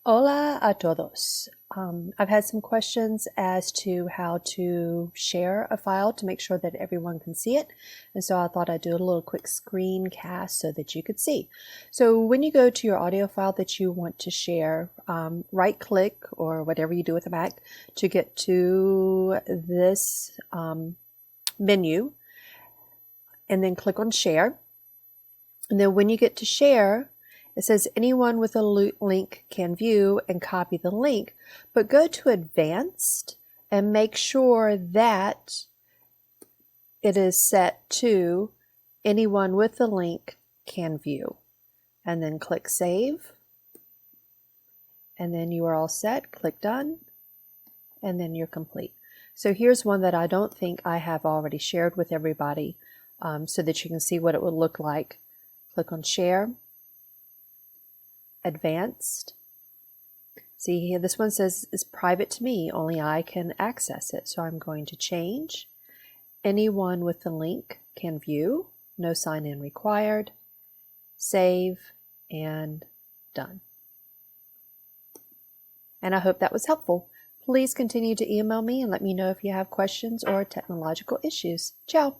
Hola a todos. I've had some questions as to how to share a file to make sure that everyone can see it. And so I thought I'd do a little quick screencast so that you could see. So when you go to your audio file that you want to share, right click or whatever you do with the Mac to get to this menu and then click on share. And then when you get to share, it says anyone with a link can view and copy the link, but go to advanced and make sure that it is set to anyone with the link can view. And then click save. And then you are all set. Click done. And then you're complete. So here's one that I don't think I have already shared with everybody so that you can see what it would look like. Click on share. Advanced. See here, this one says it's private to me, only I can access it. So I'm going to change. Anyone with the link can view, no sign in required. Save and done. And I hope that was helpful. Please continue to email me and let me know if you have questions or technological issues. Ciao.